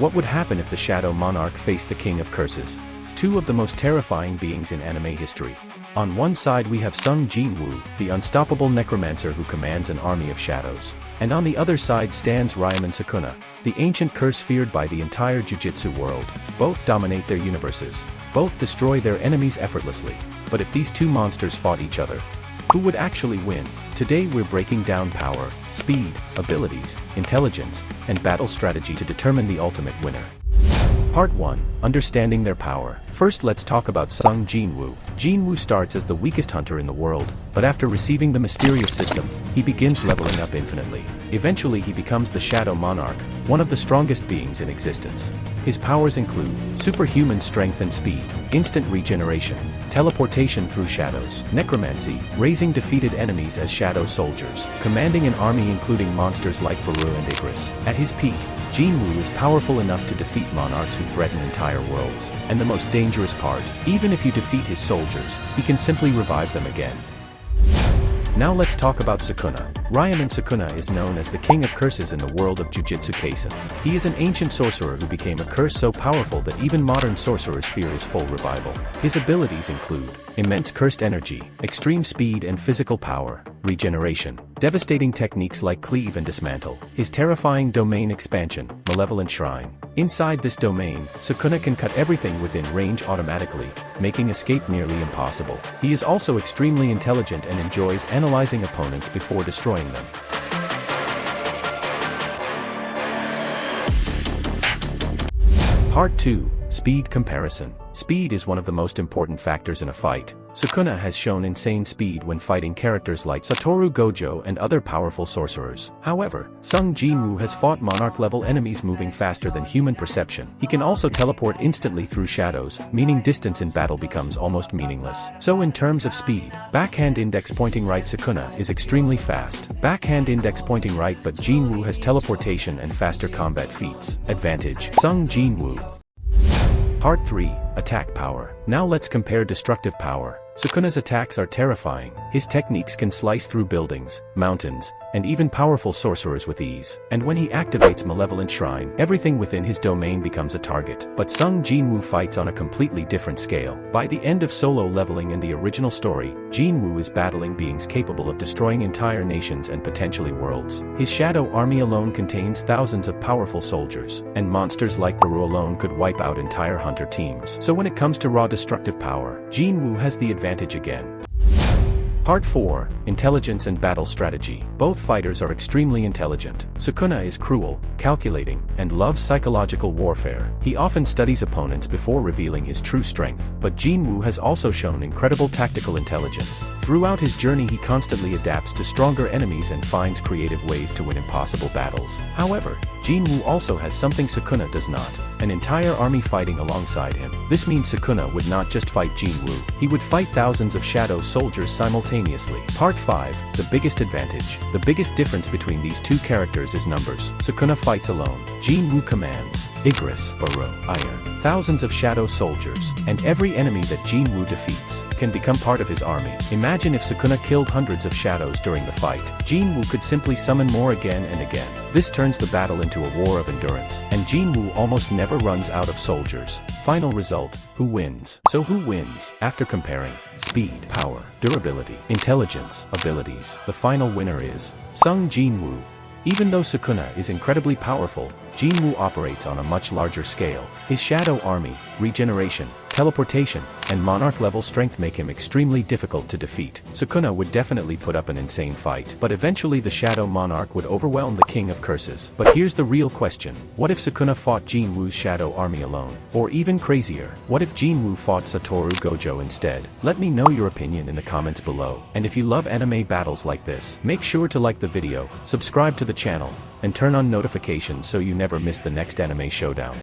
What would happen if the Shadow Monarch faced the King of Curses? Two of the most terrifying beings in anime history. On one side we have Sung Jin-Woo, the unstoppable necromancer who commands an army of shadows. And on the other side stands Ryomen Sukuna, the ancient curse feared by the entire Jujutsu world. Both dominate their universes. Both destroy their enemies effortlessly. But if these two monsters fought each other, who would actually win? Today we're breaking down power, speed, abilities, intelligence, and battle strategy to determine the ultimate winner. Part 1. Understanding their power. First let's talk about Sung Jin-Woo. Jin-Woo starts as the weakest hunter in the world, but after receiving the mysterious system, he begins leveling up infinitely. Eventually he becomes the Shadow Monarch, one of the strongest beings in existence. His powers include superhuman strength and speed, instant regeneration, teleportation through shadows, necromancy, raising defeated enemies as shadow soldiers, commanding an army including monsters like Beru and Igris. At his peak, Jin-Woo is powerful enough to defeat monarchs who threaten entire worlds. And the most dangerous part, even if you defeat his soldiers, he can simply revive them again. Now let's talk about Sukuna. Ryomen Sukuna is known as the King of Curses in the world of Jujutsu Kaisen. He is an ancient sorcerer who became a curse so powerful that even modern sorcerers fear his full revival. His abilities include immense cursed energy, extreme speed and physical power, regeneration, devastating techniques like cleave and dismantle, his terrifying domain expansion, Malevolent Shrine. Inside this domain, Sukuna can cut everything within range automatically, making escape nearly impossible. He is also extremely intelligent and enjoys analyzing opponents before destroying them. Part 2. Speed comparison. Speed is one of the most important factors in a fight. Sukuna has shown insane speed when fighting characters like Satoru Gojo and other powerful sorcerers. However, Sung Jin-Woo has fought monarch-level enemies moving faster than human perception. He can also teleport instantly through shadows, meaning distance in battle becomes almost meaningless. So in terms of speed, backhand index pointing right Sukuna is extremely fast. Backhand index pointing right but Jin-Woo has teleportation and faster combat feats. Advantage: Sung Jin-Woo. Part 3. Attack power. Now let's compare destructive power. Sukuna's attacks are terrifying. His techniques can slice through buildings, mountains, and even powerful sorcerers with ease. And when he activates Malevolent Shrine, everything within his domain becomes a target. But Sung Jin-Woo fights on a completely different scale. By the end of solo leveling in the original story, Jin-Woo is battling beings capable of destroying entire nations and potentially worlds. His shadow army alone contains thousands of powerful soldiers, and monsters like Beru alone could wipe out entire hunter teams. So when it comes to raw destructive power, Jin-Woo has the advantage again. Part 4. Intelligence and battle strategy. Both fighters are extremely intelligent. Sukuna is cruel, calculating, and loves psychological warfare. He often studies opponents before revealing his true strength. But Jin-Woo has also shown incredible tactical intelligence. Throughout his journey he constantly adapts to stronger enemies and finds creative ways to win impossible battles. However, Jin-Woo also has something Sukuna does not: an entire army fighting alongside him. This means Sukuna would not just fight Jin-Woo, he would fight thousands of shadow soldiers simultaneously. Part 5. The biggest advantage. The biggest difference between these two characters is numbers. Sukuna fights alone. Jin-Woo commands Igris, Beru, Iron, thousands of shadow soldiers, and every enemy that Jin-Woo defeats can become part of his army. Imagine if Sukuna killed hundreds of shadows during the fight. Jin-Woo could simply summon more again and again. This turns the battle into a war of endurance, and Jin-Woo almost never runs out of soldiers. Final result: who wins? So who wins? After comparing speed, power, durability, intelligence, abilities, the final winner is Sung Jin-Woo. Even though Sukuna is incredibly powerful, Jin-Woo operates on a much larger scale. His shadow army, regeneration, teleportation, and monarch-level strength make him extremely difficult to defeat. Sukuna would definitely put up an insane fight, but eventually the Shadow Monarch would overwhelm the King of Curses. But here's the real question: what if Sukuna fought Jin-Woo's shadow army alone? Or even crazier, what if Jin-Woo fought Satoru Gojo instead? Let me know your opinion in the comments below. And if you love anime battles like this, make sure to like the video, subscribe to the channel, and turn on notifications so you never miss the next anime showdown.